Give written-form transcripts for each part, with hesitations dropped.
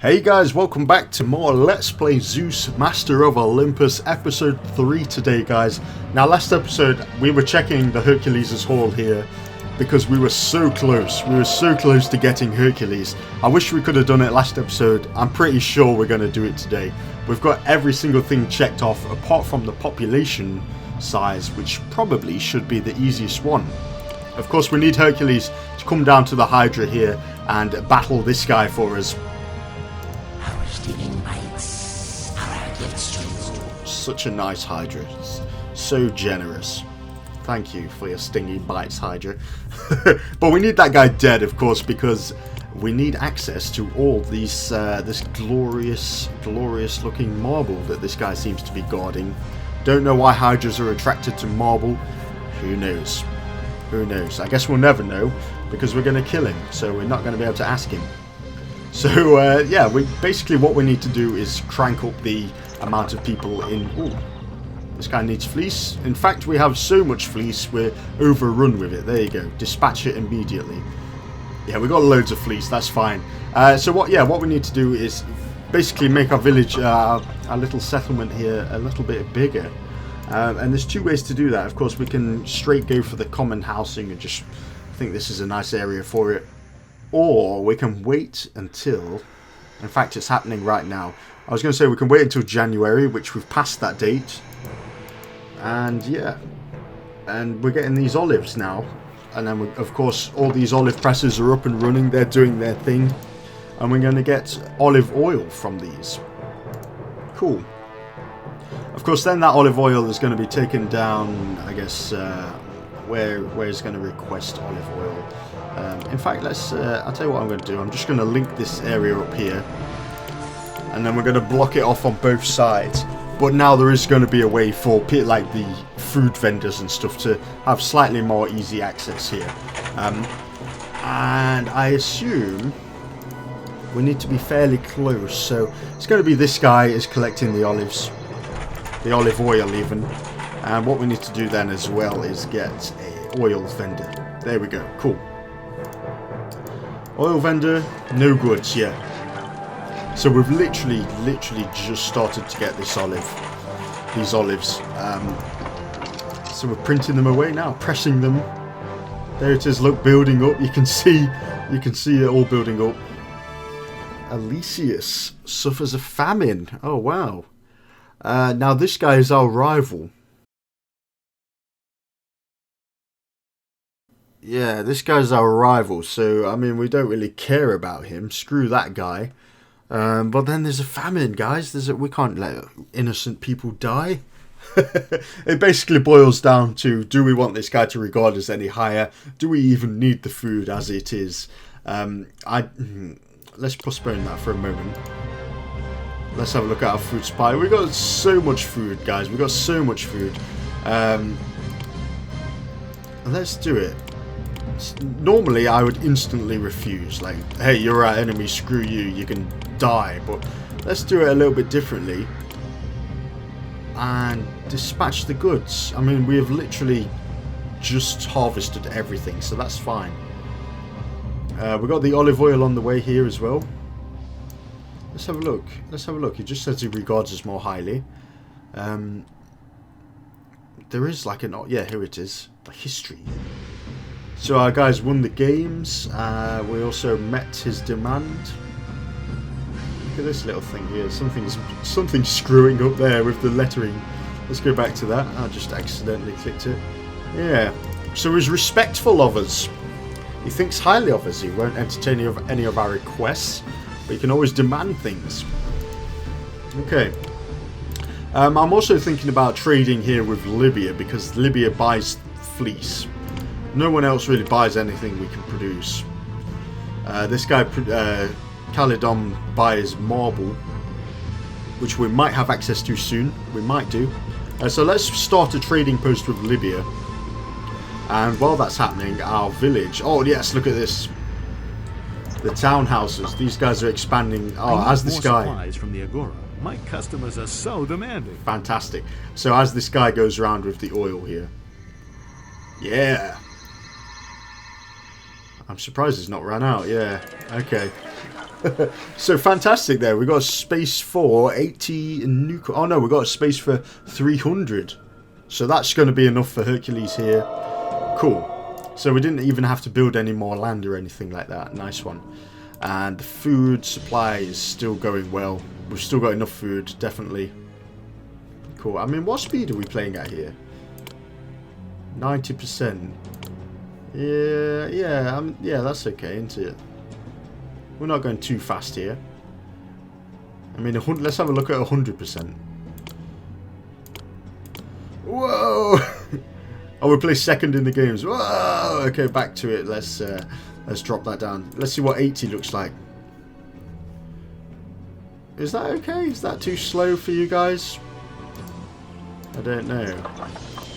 Hey guys, welcome back to more Let's Play Zeus, Master of Olympus, episode 3 today, guys. Now, last episode, we were checking the Hercules' haul here because we were so close. We were so close to getting Hercules. I wish we could have done it last episode. I'm pretty sure we're going to do it today. We've got every single thing checked off, apart from the population size, which probably should be the easiest one. Of course, we need Hercules to come down to the Hydra here and battle this guy for us. Such a nice Hydra. So generous. Thank you for your stinging bites, Hydra. But we need that guy dead, of course, because we need access to all these this glorious looking marble that this guy seems to be guarding. Don't know why Hydras are attracted to marble. Who knows? Who knows? I guess we'll never know, because we're going to kill him, so we're not going to be able to ask him. So yeah, basically what we need to do is crank up the amount of people in. Ooh, this guy needs fleece. In fact, we have so much fleece we're overrun with it. There you go. Dispatch it immediately. Yeah, we got loads of fleece. That's fine. So what we need to do is basically make our village, our little settlement here, a little bit bigger. And there's two ways to do that. Of course, we can straight go for the common housing and just think this is a nice area for it. Or we can wait until, in fact it's happening right now. I was going to say we can wait until January, which we've passed that date. And yeah, and we're getting these olives now. And then of course all these olive presses are up and running, they're doing their thing. And we're going to get olive oil from these. Cool. Of course then that olive oil is going to be taken down, I guess, where it's going to request olive oil. In fact, I'll tell you what I'm going to do. I'm just going to link this area up here. And then we're going to block it off on both sides. But now there is going to be a way for like the food vendors and stuff to have slightly more easy access here. And I assume we need to be fairly close. So it's going to be this guy is collecting the olives. The olive oil even. And what we need to do then as well is get a oil vendor. There we go. Cool. Oil vendor, no goods yet. So we've literally just started to get these olives. So we're printing them away now, pressing them. There it is. Look, building up. You can see it all building up. Elysius suffers a famine. Oh wow. Now this guy is our rival. Yeah, this guy's our rival, so, I mean, we don't really care about him. Screw that guy. But then there's a famine, guys. We can't let innocent people die. It basically boils down to, do we want this guy to regard us any higher? Do we even need the food as it is? Let's postpone that for a moment. Let's have a look at our food supply. We've got so much food, guys. We've got so much food. Let's do it. Normally I would instantly refuse, like, hey, you're our enemy, screw you, you can die. But let's do it a little bit differently and dispatch the goods. I mean, we have literally just harvested everything, so that's fine. We've got the olive oil on the way here as well. Let's have a look. It just says he regards us more highly. There is like an, yeah, here it is, the history. So our guys won the games. We also met his demand. Look at this little thing here. Something's screwing up there with the lettering. Let's go back to that. I just accidentally clicked it. Yeah. So he's respectful of us. He thinks highly of us. He won't entertain any of our requests, but he can always demand things. Okay. I'm also thinking about trading here with Libya, because Libya buys fleece. No one else really buys anything we can produce. This guy, Calydon, buys marble, which we might have access to soon. We might do. So let's start a trading post with Libya. And while that's happening, our village... Oh yes, look at this. The townhouses. These guys are expanding. Oh, as this guy... supplies from the Agora. My customers are so demanding. Fantastic. So as this guy goes around with the oil here. Yeah. I'm surprised it's not run out. Yeah. Okay. So fantastic there. We got a space for 80 nuclear. Oh no, we got a space for 300. So that's going to be enough for Hercules here. Cool. So we didn't even have to build any more land or anything like that. Nice one. And the food supply is still going well. We've still got enough food, definitely. Cool. I mean, what speed are we playing at here? 90%. Yeah, that's okay, isn't it? We're not going too fast here. I mean, let's have a look at 100%. Whoa! Oh, we play second in the games. Whoa! Okay, back to it. Let's drop that down. Let's see what 80 looks like. Is that okay? Is that too slow for you guys? I don't know.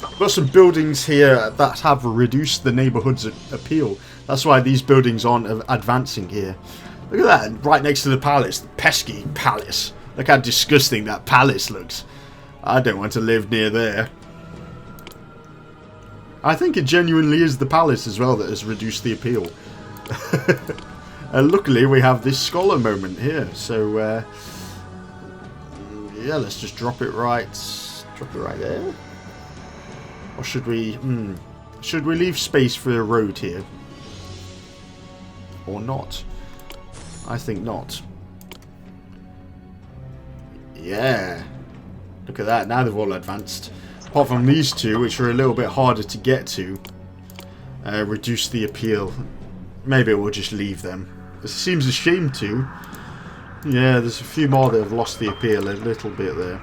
We've got some buildings here that have reduced the neighborhood's appeal. That's why these buildings aren't advancing here. Look at that, right next to the palace. The pesky palace. Look how disgusting that palace looks. I don't want to live near there. I think it genuinely is the palace as well that has reduced the appeal. Luckily we have this scholar moment here. So, yeah, let's just drop it right there. Or should we... should we leave space for a road here? Or not? I think not. Yeah. Look at that. Now they've all advanced. Apart from these two, which are a little bit harder to get to. Reduce the appeal. Maybe we'll just leave them. It seems a shame to. Yeah, there's a few more that have lost the appeal a little bit there.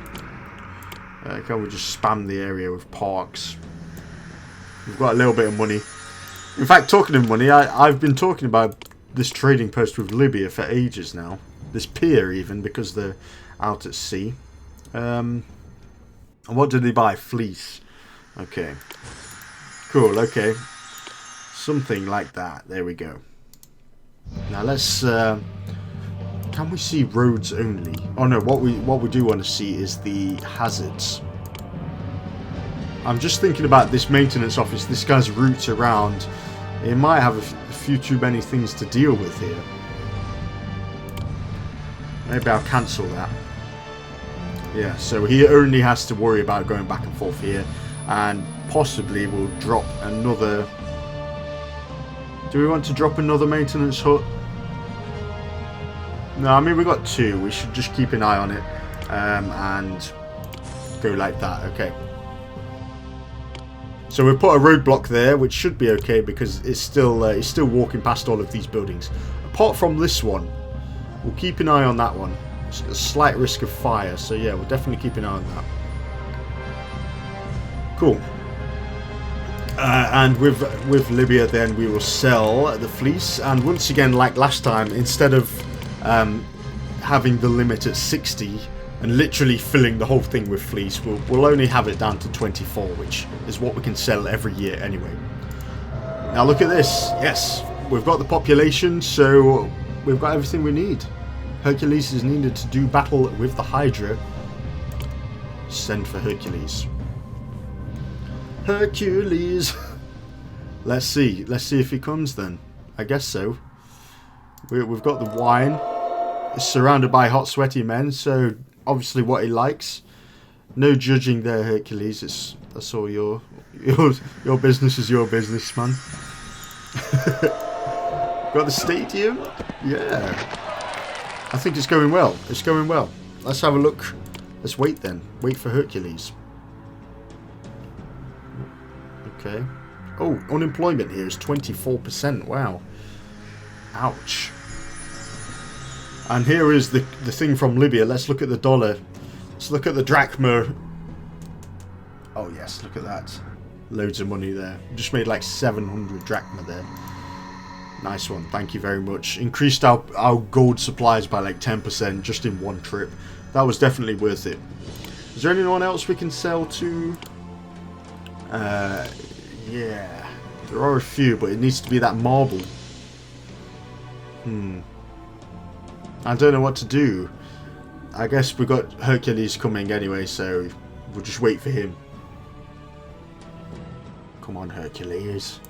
Can we just spam the area with parks? We've got a little bit of money. In fact, talking of money, I've been talking about this trading post with Libya for ages now. This pier even, because they're out at sea. And what did they buy? Fleece. Okay. Cool, okay. Something like that. There we go. Now let's... can we see roads only? Oh no, what we do want to see is the hazards. I'm just thinking about this maintenance office, this guy's routes around. It might have a few too many things to deal with here. Maybe I'll cancel that. Yeah, so he only has to worry about going back and forth here. And possibly we'll drop another... Do we want to drop another maintenance hut? No, I mean, we've got two. We should just keep an eye on it. And go like that. Okay. So we've put a roadblock there, which should be okay because it's still walking past all of these buildings. Apart from this one, we'll keep an eye on that one. It's a slight risk of fire, so yeah, we'll definitely keep an eye on that. Cool. And with Libya, then we will sell the fleece. And once again, like last time, instead of having the limit at 60 and literally filling the whole thing with fleece, we'll only have it down to 24, which is what we can sell every year anyway. Now look at this. Yes, we've got the population, so we've got everything we need. Hercules is needed to do battle with the Hydra. Send for Hercules. Hercules. Let's see if he comes then. I guess so. We've got the wine. It's surrounded by hot, sweaty men, so obviously what he likes. No judging there, Hercules. That's all your business is your business, man. Got the stadium? Yeah. I think it's going well. It's going well. Let's have a look. Let's wait then. Wait for Hercules. Okay. Oh, unemployment here is 24%. Wow. Ouch. And here is the thing from Libya. Let's look at the dollar. Let's look at the drachma. Oh yes, look at that. Loads of money there. Just made like 700 drachma there. Nice one. Thank you very much. Increased our gold supplies by like 10% just in one trip. That was definitely worth it. Is there anyone else we can sell to? Yeah. There are a few, but it needs to be that marble. I don't know what to do. I guess we've got Hercules coming anyway, so we'll just wait for him. Come on, Hercules.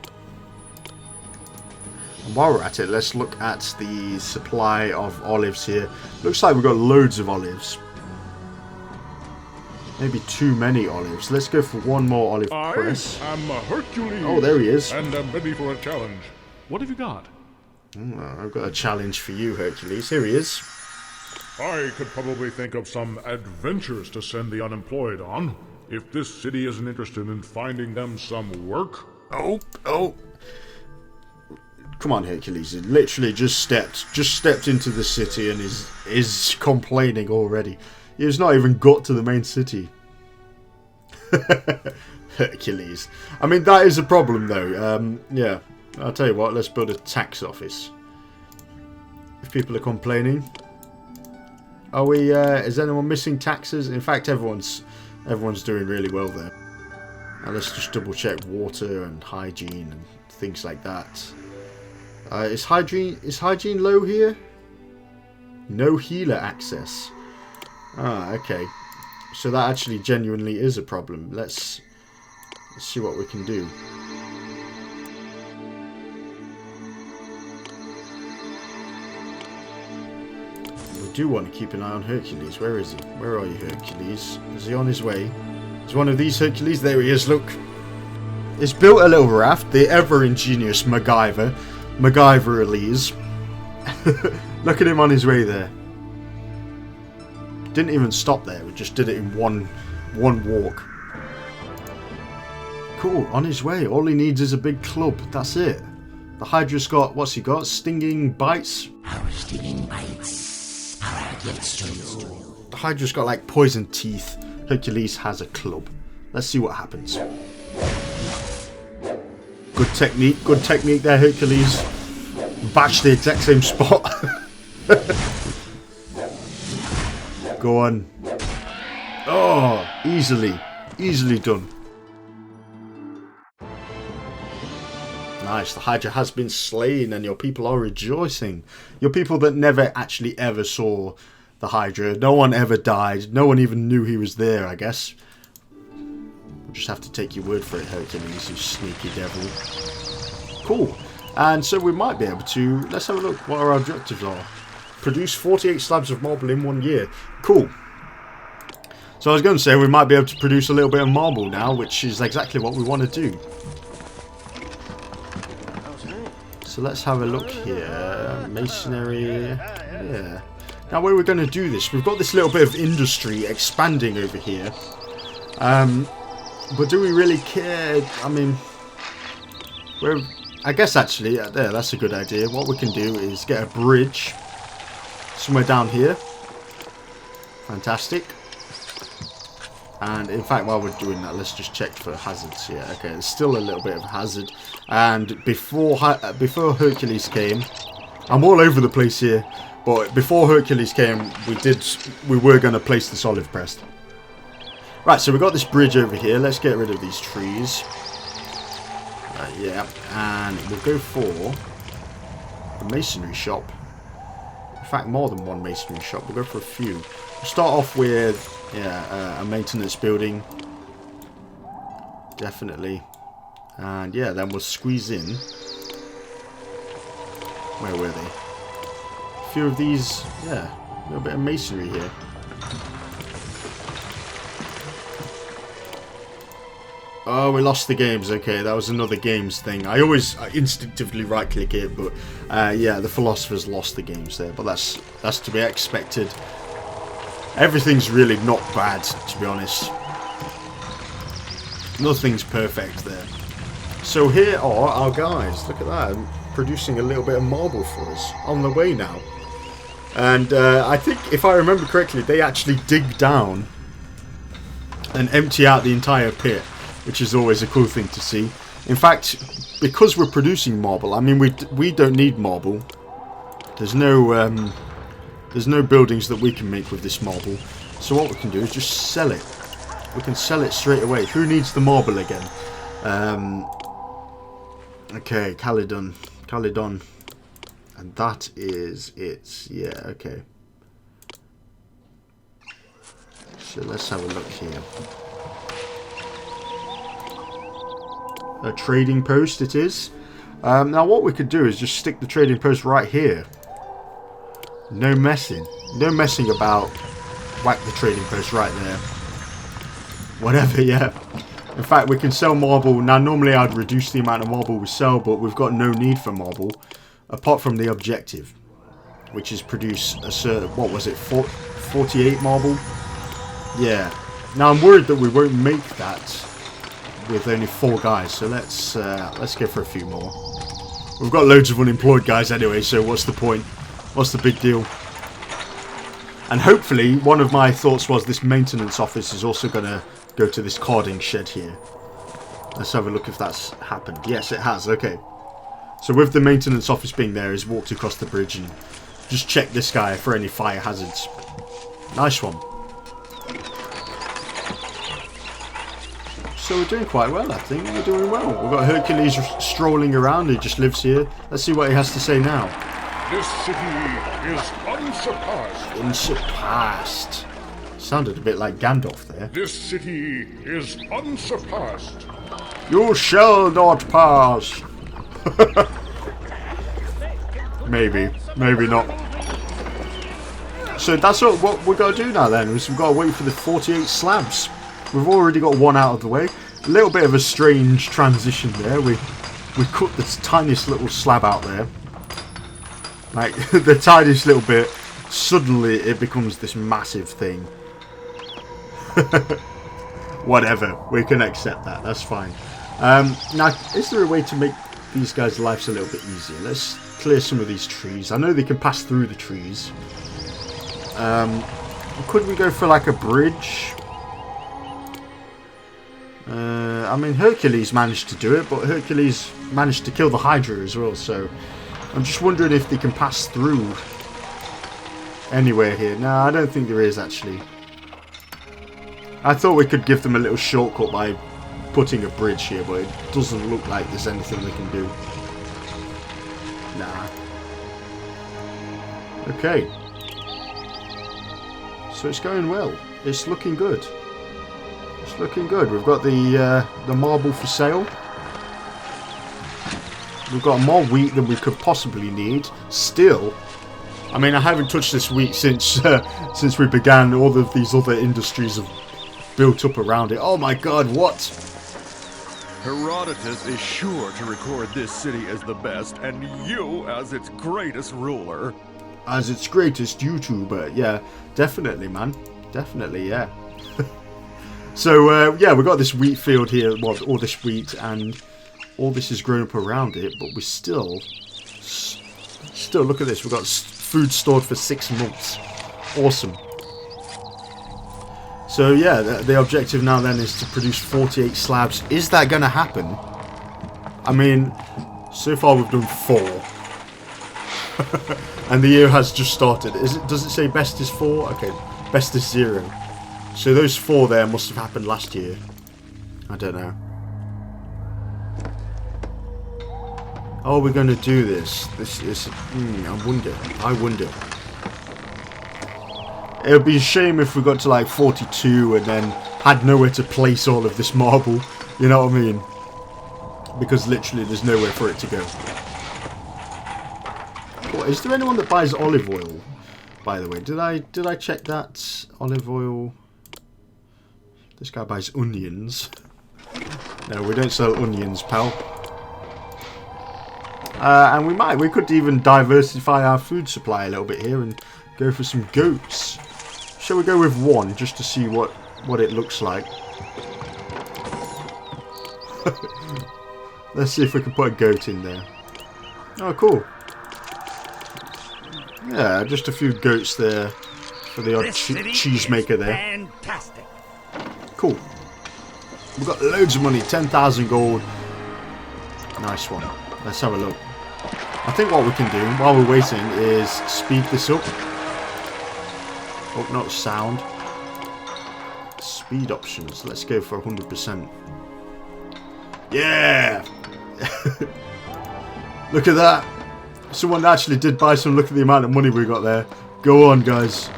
And while we're at it, let's look at the supply of olives here. Looks like we've got loads of olives. Maybe too many olives. Let's go for one more olive press. I am Hercules. Oh, there he is. And I'm ready for a challenge. What have you got? I've got a challenge for you, Hercules. Here he is. I could probably think of some adventures to send the unemployed on, if this city isn't interested in finding them some work. Oh. Come on, Hercules. He literally just stepped into the city and is complaining already. He's not even got to the main city. Hercules. I mean, that is a problem, though. Yeah, I'll tell you what. Let's build a tax office. If people are complaining, are we? Is anyone missing taxes? In fact, everyone's doing really well there. Now let's just double check water and hygiene and things like that. Is hygiene low here? No healer access. Ah, okay. So that actually genuinely is a problem. Let's see what we can do. We do want to keep an eye on Hercules. Where is he? Where are you, Hercules? Is he on his way? Is one of these Hercules? There he is, look. He's built a little raft. The ever-ingenious MacGyver-Elise. Look at him on his way there. Didn't even stop there. We just did it in one walk. Cool. On his way. All he needs is a big club. That's it. The Hydra's got... What's he got? Stinging bites? Our stinging bites are our gifts to you. The Hydra's got like poison teeth. Hercules has a club. Let's see what happens. Good technique. Good technique there, Hercules. Bash the exact same spot. Go on. Oh, easily done. Nice, the Hydra has been slain and your people are rejoicing. Your people that never actually ever saw the Hydra. No one ever died. No one even knew he was there, I guess. We'll just have to take your word for it, Hercules, you sneaky devil. Cool. And so we might be able to... Let's have a look what our objectives are. Produce 48 slabs of marble in 1 year. Cool. So I was going to say we might be able to produce a little bit of marble now, which is exactly what we want to do. So let's have a look here. Masonry. Yeah. Now where we're going to do this, we've got this little bit of industry expanding over here. But do we really care? I mean, I guess actually, there, that's a good idea. What we can do is get a bridge somewhere down here. Fantastic. And in fact, while we're doing that, let's just check for hazards here. Okay, there's still a little bit of hazard. And before Hercules came, I'm all over the place here. But before Hercules came, we were going to place this olive press. Right, so we've got this bridge over here. Let's get rid of these trees. Yeah, and we'll go for the masonry shop. In fact, more than one masonry shop. We'll go for a few. We'll start off with, yeah, a maintenance building. Definitely. And yeah, then we'll squeeze in. Where were they? A few of these, yeah, a little bit of masonry here. Oh, we lost the games. Okay, that was another games thing. I always instinctively right-click it, but yeah, the philosophers lost the games there. But that's to be expected. Everything's really not bad, to be honest. Nothing's perfect there. So here are our guys. Look at that, producing a little bit of marble for us on the way now. And I think, if I remember correctly, they actually dig down and empty out the entire pit, which is always a cool thing to see. In fact, because we're producing marble, I mean, we don't need marble. There's no buildings that we can make with this marble. So what we can do is just sell it. We can sell it straight away. Who needs the marble again? Okay, Calydon. And that is it. Yeah, okay. So let's have a look here. A trading post it is. Now what we could do is just stick the trading post right here. No messing. No messing about. Whack the trading post right there. Whatever, yeah. In fact, we can sell marble. Now, normally I'd reduce the amount of marble we sell, but we've got no need for marble. Apart from the objective. Which is produce a certain, what was it, 48 marble? Yeah. Now, I'm worried that we won't make that with only 4 guys. So let's go for a few more. We've got loads of unemployed guys anyway, so what's the point? What's the big deal? And hopefully, one of my thoughts was this maintenance office is also going to go to this carding shed here. Let's have a look if that's happened. Yes, it has. Okay. So with the maintenance office being there, he's walked across the bridge and just checked this guy for any fire hazards. Nice one. So we're doing quite well, I think. We're doing well. We've got Hercules strolling around. He just lives here. Let's see what he has to say now. This city is unsurpassed. Unsurpassed. Sounded a bit like Gandalf there. This city is unsurpassed. You shall not pass. Maybe. Maybe not. So that's what we've got to do now then. Is we've got to wait for the 48 slabs. We've already got one out of the way. A little bit of a strange transition there. We cut this tiniest little slab out there. Like, the tiniest little bit. Suddenly it becomes this massive thing. Whatever. We can accept that. That's fine. Now, is there a way to make these guys' lives a little bit easier? Let's clear some of these trees. I know they can pass through the trees. Could we go for like a bridge? I mean, Hercules managed to do it, but Hercules managed to kill the Hydra as well, so I'm just wondering if they can pass through anywhere here. No, I don't think there is, actually. I thought we could give them a little shortcut by putting a bridge here, but it doesn't look like there's anything they can do. Nah. Okay. So it's going well. It's looking good. It's looking good. We've got the marble for sale. We've got more wheat than we could possibly need. Still, I mean, I haven't touched this wheat since we began. All of these other industries have built up around it. Oh my God! What? Herodotus is sure to record this city as the best, and you as its greatest ruler. As its greatest YouTuber, yeah, definitely, man, definitely, yeah. So yeah, we've got this wheat field here, well, all this wheat, and all this is grown up around it, but we still look at this. We've got food stored for 6 months. Awesome. So yeah, the objective now then is to produce 48 slabs. Is that going to happen? I mean, so far we've done 4. And the year has just started. Does it say best is 4? Okay, best is 0. So those 4 there must have happened last year. I don't know. Oh, we're going to do this. This is... I wonder. It would be a shame if we got to like 42 and then had nowhere to place all of this marble. You know what I mean? Because literally there's nowhere for it to go. Oh, is there anyone that buys olive oil? By the way, did I check that? Olive oil. This guy buys onions. No, we don't sell onions, pal. And we could even diversify our food supply a little bit here and go for some goats. Shall we go with 1 just to see what it looks like? Let's see if we can put a goat in there. Oh, cool. Yeah, just a few goats there for the odd cheesemaker there. Fantastic. Cool. We've got loads of money, 10,000 gold. Nice one. Let's have a look. I think what we can do while we're waiting is speed this up. Oh, not sound. Speed options. Let's go for 100%. Yeah! Look at that. Someone actually did buy some. Look at the amount of money we got there. Go on, guys.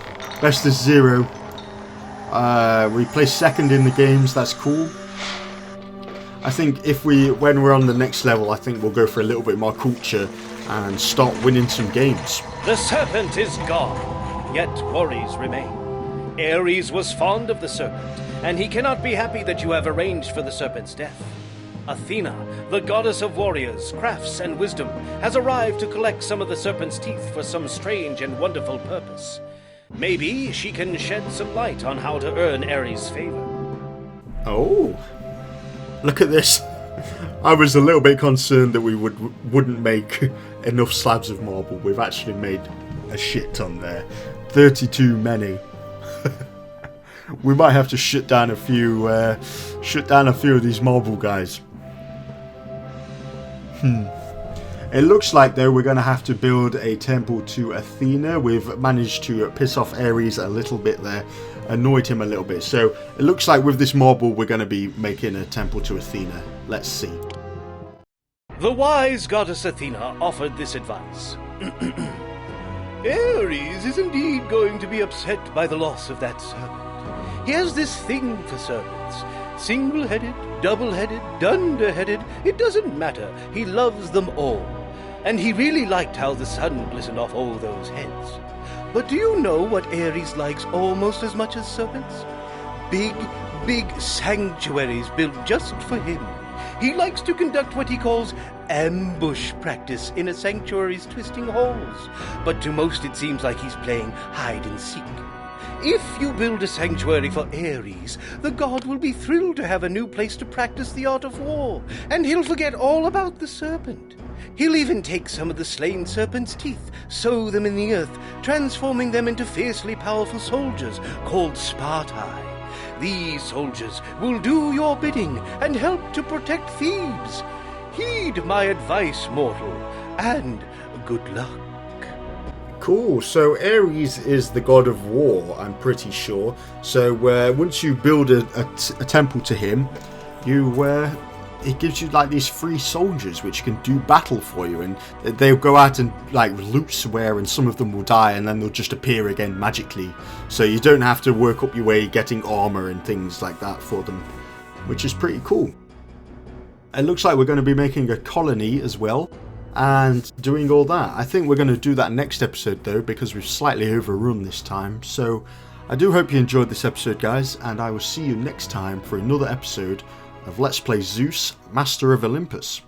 Best is 0. We placed 2nd in the games. That's cool. I think when we're on the next level, I think we'll go for a little bit more culture and start winning some games. The serpent is gone, yet worries remain. Ares was fond of the serpent, and he cannot be happy that you have arranged for the serpent's death. Athena, the goddess of warriors, crafts, and wisdom, has arrived to collect some of the serpent's teeth for some strange and wonderful purpose. Maybe she can shed some light on how to earn Ares' favor. Oh, look at this. I was a little bit concerned that we wouldn't make enough slabs of marble. We've actually made a shit ton there. 32 many. We might have to shut down a few of these marble guys. It looks like though we're going to have to build a temple to Athena. We've managed to piss off Ares a little bit there, annoyed him a little bit. So it looks like with this marble we're going to be making a temple to Athena. Let's see. The wise goddess Athena offered this advice. Ares is indeed going to be upset by the loss of that serpent. He has this thing for serpents. Single-headed, double-headed, dunder-headed, it doesn't matter. He loves them all. And he really liked how the sun glistened off all those heads. But do you know what Ares likes almost as much as serpents? Big, big sanctuaries built just for him. He likes to conduct what he calls ambush practice in a sanctuary's twisting halls. But to most it seems like he's playing hide and seek. If you build a sanctuary for Ares, the god will be thrilled to have a new place to practice the art of war, and he'll forget all about the serpent. He'll even take some of the slain serpent's teeth, sow them in the earth, transforming them into fiercely powerful soldiers called Spartai. These soldiers will do your bidding and help to protect Thebes. Heed my advice, mortal, and good luck. Cool, so Ares is the god of war, I'm pretty sure. So once you build a temple to him, it gives you like these free soldiers which can do battle for you, and they'll go out and like loot somewhere, and some of them will die and then they'll just appear again magically. So you don't have to work up your way getting armor and things like that for them, which is pretty cool. It looks like we're going to be making a colony as well and doing all that. I think we're going to do that next episode though, because we've slightly overrun this time. So I do hope you enjoyed this episode, guys, and I will see you next time for another episode of Let's Play Zeus, Master of Olympus.